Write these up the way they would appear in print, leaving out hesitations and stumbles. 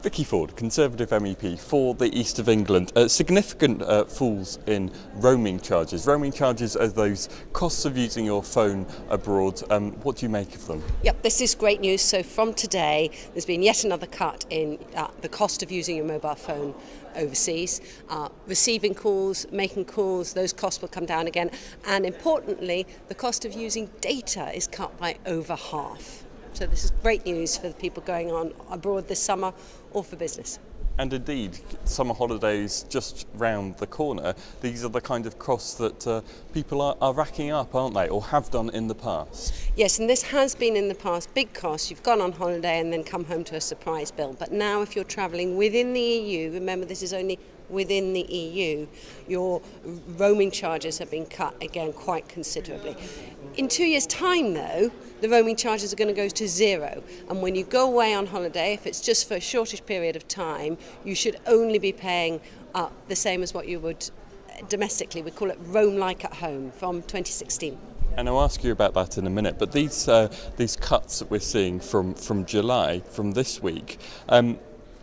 Vicky Ford, Conservative MEP for the East of England. Significant falls in roaming charges. Roaming charges are those costs of using your phone abroad. What do you make of them? Yep, this is great news. So from today, there's been yet another cut in the cost of using your mobile phone overseas. Receiving calls, making calls, those costs will come down again. And importantly, the cost of using data is cut by over half. So this is great news for the people going on abroad this summer or for business. And indeed, summer holidays just round the corner. These are the kind of costs that people are racking up, aren't they, or have done in the past? Yes, and this has been in the past big costs. You've gone on holiday and then come home to a surprise bill. But now if you're travelling within the EU, remember this is only within the EU, your roaming charges have been cut again quite considerably. In 2 years' time, though, the roaming charges are going to go to zero. And when you go away on holiday, if it's just for a shortish period of time, you should only be paying the same as what you would domestically. We call it roam like at home from 2016. And I'll ask you about that in a minute. But these cuts that we're seeing from July, from this week,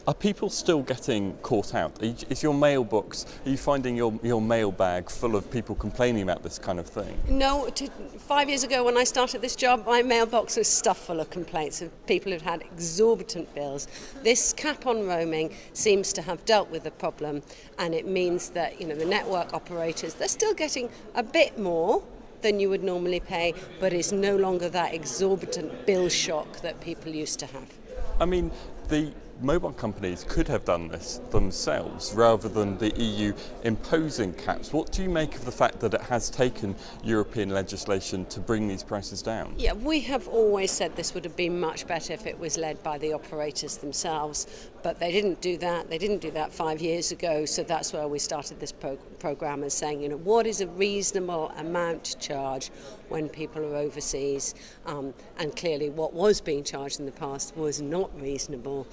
are people still getting caught out? Is your mailbox, are you finding your mailbag full of people complaining about this kind of thing? No, 5 years ago when I started this job, my mailbox was stuffed full of complaints of people who'd had exorbitant bills. This cap on roaming seems to have dealt with the problem, and it means that the network operators, they're still getting a bit more than you would normally pay, but it's no longer that exorbitant bill shock that people used to have. I mean, the mobile companies could have done this themselves rather than the EU imposing caps. What do you make of the fact that it has taken European legislation to bring these prices down? Yeah, we have always said this would have been much better if it was led by the operators themselves, but they didn't do that. They didn't do that 5 years ago, so that's where we started this program as saying, what is a reasonable amount to charge when people are overseas? And clearly what was being charged in the past was not reasonable.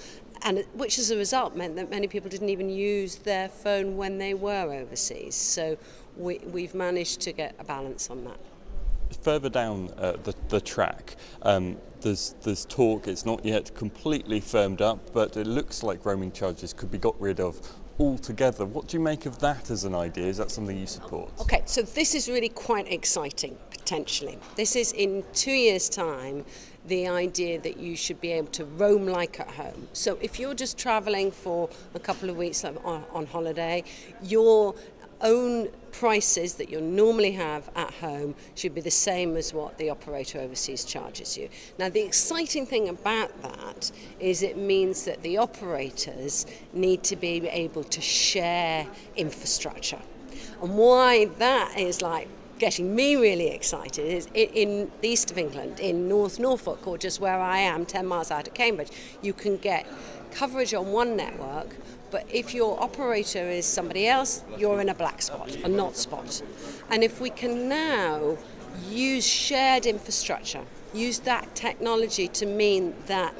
And which as a result meant that many people didn't even use their phone when they were overseas. So we've managed to get a balance on that. Further down the track, there's talk, it's not yet completely firmed up, but it looks like roaming charges could be got rid of altogether. What do you make of that as an idea? Is that something you support? Okay, so this is really quite exciting, potentially. This is in 2 years' time, the idea that you should be able to roam like at home. So if you're just travelling for a couple of weeks on holiday, your own prices that you normally have at home should be the same as what the operator overseas charges you. Now the exciting thing about that is it means that the operators need to be able to share infrastructure. And why that is getting me really excited is in the East of England, in North Norfolk, or just where I am, 10 miles out of Cambridge, you can get coverage on one network, but if your operator is somebody else, you're in a black spot, a not spot. And if we can now use shared infrastructure, use that technology to mean that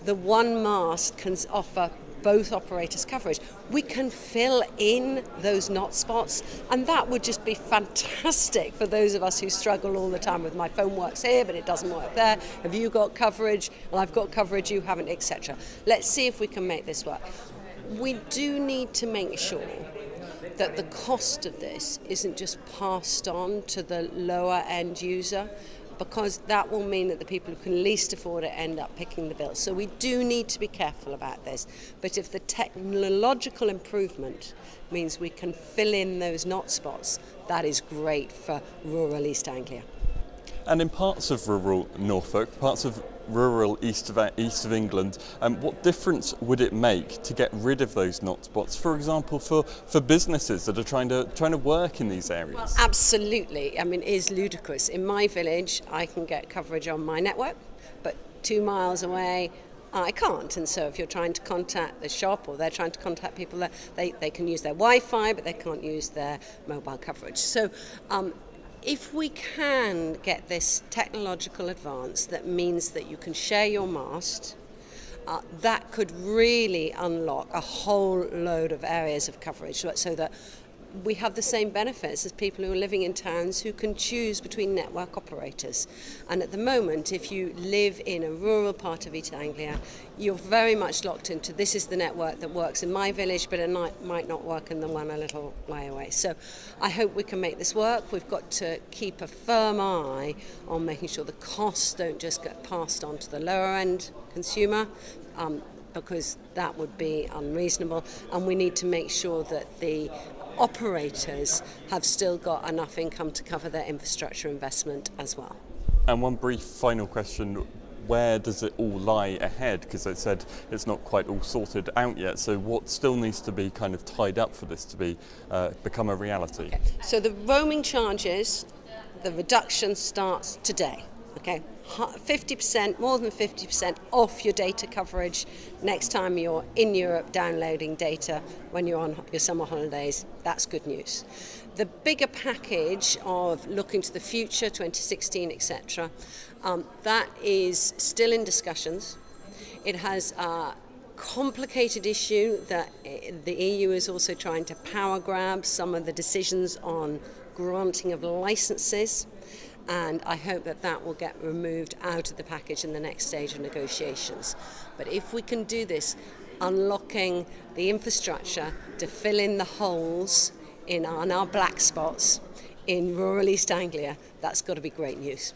the one mast can offer both operators coverage, we can fill in those not spots, and that would just be fantastic for those of us who struggle all the time with my phone works here but it doesn't work there, have you got coverage, well, I've got coverage, you haven't, etc. Let's see if we can make this work. We do need to make sure that the cost of this isn't just passed on to the lower end user, because that will mean that the people who can least afford it end up picking the bill. So we do need to be careful about this. But if the technological improvement means we can fill in those not spots, that is great for rural East Anglia. And in parts of rural Norfolk, parts of rural East of England, what difference would it make to get rid of those not spots? For example, for businesses that are trying to work in these areas. Well, absolutely. I mean, it is ludicrous. In my village, I can get coverage on my network, but 2 miles away, I can't. And so if you're trying to contact the shop or they're trying to contact people, they can use their Wi-Fi, but they can't use their mobile coverage. So if we can get this technological advance that means that you can share your mast, that could really unlock a whole load of areas of coverage so that we have the same benefits as people who are living in towns who can choose between network operators. And at the moment, if you live in a rural part of East Anglia, you're very much locked into this is the network that works in my village, but it might not work in the one a little way away. So I hope we can make this work. We've got to keep a firm eye on making sure the costs don't just get passed on to the lower end consumer, because that would be unreasonable, and we need to make sure that the operators have still got enough income to cover their infrastructure investment as well. And one brief final question, where does it all lie ahead? Because I said it's not quite all sorted out yet, so what still needs to be kind of tied up for this to be become a reality? Okay. So the roaming charges, the reduction starts today. Okay, 50%, more than 50% off your data coverage next time you're in Europe downloading data when you're on your summer holidays. That's good news. The bigger package of looking to the future, 2016, etc., that is still in discussions. It has a complicated issue that the EU is also trying to power grab some of the decisions on granting of licenses. And I hope that that will get removed out of the package in the next stage of negotiations. But if we can do this, unlocking the infrastructure to fill in the holes on our black spots in rural East Anglia, that's got to be great news.